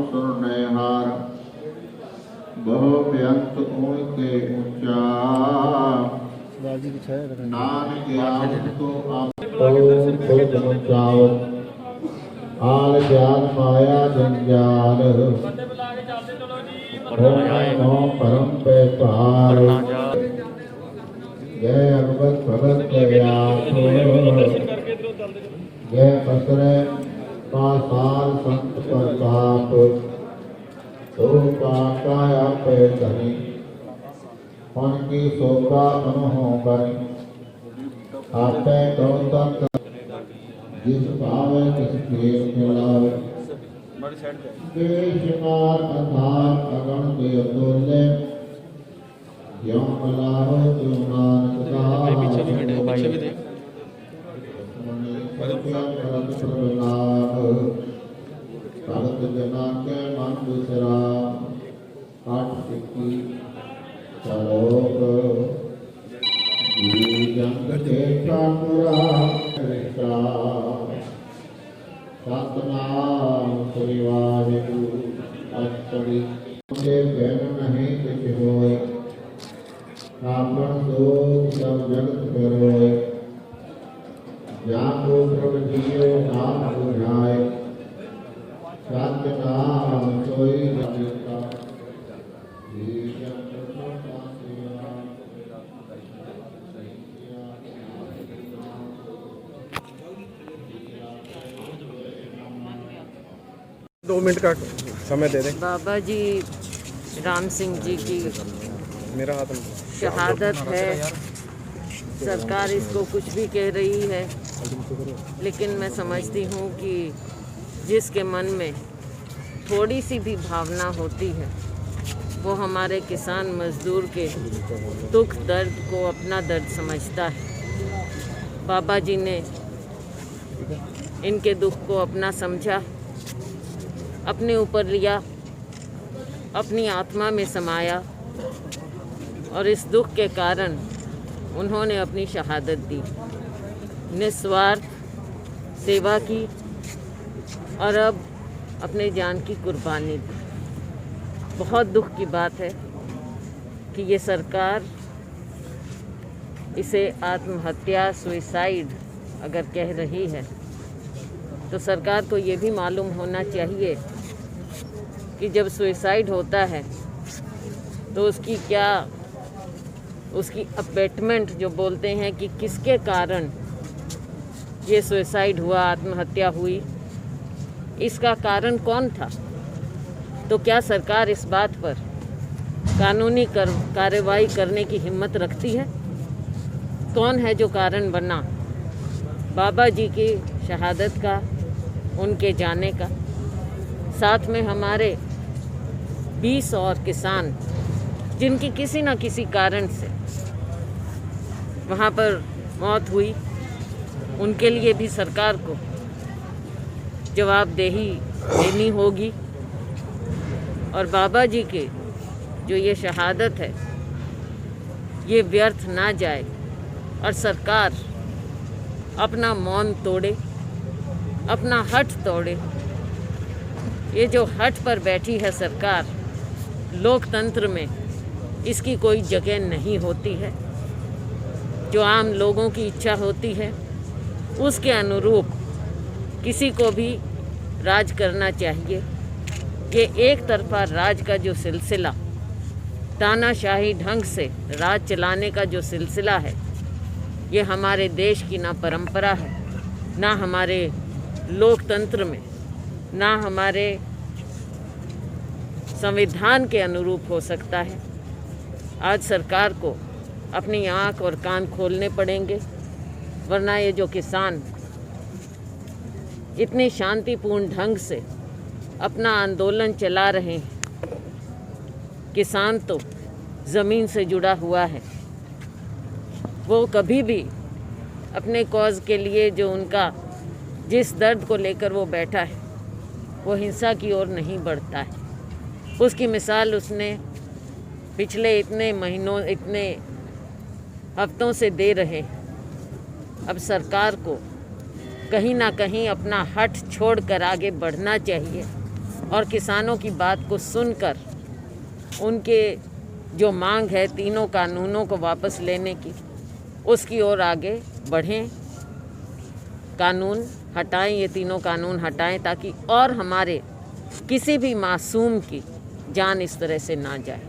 सुरनेहार बहु व्यंत उनके ऊंचा नानक आप तो आप आल ज्ञान माया जंजाल नौ परम पे पार जय अनुभव भगत जय पसरे पासाल संत प्रताप तो काया पे धनी उनकी शोभा अनु करी आपे गौतम जिस भावे किस खेल मिलावे बेशुमार अथाह अगण के अतुल्य यों मिलावे जो नानक दास भगत जना के मन बिसरा आठ सिक्की सलोक जंग के ठाकुरा सतनाम श्री वाहिगुरु अष्टमी के बैन नहीं कुछ होए आपन दोष सब जगत करोए जाको प्रभु जियो नाम बुझाए सतनाम सोई जगता दो मिनट का समय दे दें। बाबा जी राम सिंह जी की मेरा हाथ शहादत है। सरकार इसको कुछ भी कह रही है, लेकिन मैं समझती हूँ कि जिसके मन में थोड़ी सी भी भावना होती है वो हमारे किसान मजदूर के दुख दर्द को अपना दर्द समझता है। बाबा जी ने इनके दुख को अपना समझा, अपने ऊपर लिया, अपनी आत्मा में समाया और इस दुख के कारण उन्होंने अपनी शहादत दी। निस्वार्थ सेवा की और अब अपने जान की कुर्बानी दी। बहुत दुख की बात है कि ये सरकार इसे आत्महत्या सुइसाइड अगर कह रही है तो सरकार को ये भी मालूम होना चाहिए कि जब सुइसाइड होता है तो उसकी अबेटमेंट जो बोलते हैं कि किसके कारण ये सुइसाइड हुआ, आत्महत्या हुई, इसका कारण कौन था। तो क्या सरकार इस बात पर कानूनी कार्रवाई करने की हिम्मत रखती है? कौन है जो कारण बना बाबा जी की शहादत का, उनके जाने का? साथ में हमारे 20 और किसान जिनकी किसी न किसी कारण से वहाँ पर मौत हुई, उनके लिए भी सरकार को जवाबदेही देनी होगी। और बाबा जी के जो ये शहादत है ये व्यर्थ ना जाए और सरकार अपना मौन तोड़े, अपना हठ तोड़े। ये जो हठ पर बैठी है सरकार, लोकतंत्र में इसकी कोई जगह नहीं होती है। जो आम लोगों की इच्छा होती है उसके अनुरूप किसी को भी राज करना चाहिए। ये एक तरफा राज का जो सिलसिला, तानाशाही ढंग से राज चलाने का जो सिलसिला है, ये हमारे देश की ना परंपरा है, ना हमारे लोकतंत्र में, ना हमारे संविधान के अनुरूप हो सकता है। आज सरकार को अपनी आँख और कान खोलने पड़ेंगे, वरना ये जो किसान इतनी शांतिपूर्ण ढंग से अपना आंदोलन चला रहे हैं, किसान तो ज़मीन से जुड़ा हुआ है। वो कभी भी अपने कॉज के लिए जो उनका जिस दर्द को लेकर वो बैठा है वो हिंसा की ओर नहीं बढ़ता है। उसकी मिसाल उसने पिछले इतने महीनों, इतने हफ्तों से दे रहे हैं। अब सरकार को कहीं ना कहीं अपना हठ छोड़कर आगे बढ़ना चाहिए और किसानों की बात को सुनकर उनके जो मांग है तीनों कानूनों को वापस लेने की, उसकी ओर आगे बढ़ें, कानून हटाएं, ये तीनों कानून हटाएं ताकि और हमारे किसी भी मासूम की जान इस तरह से ना जाए।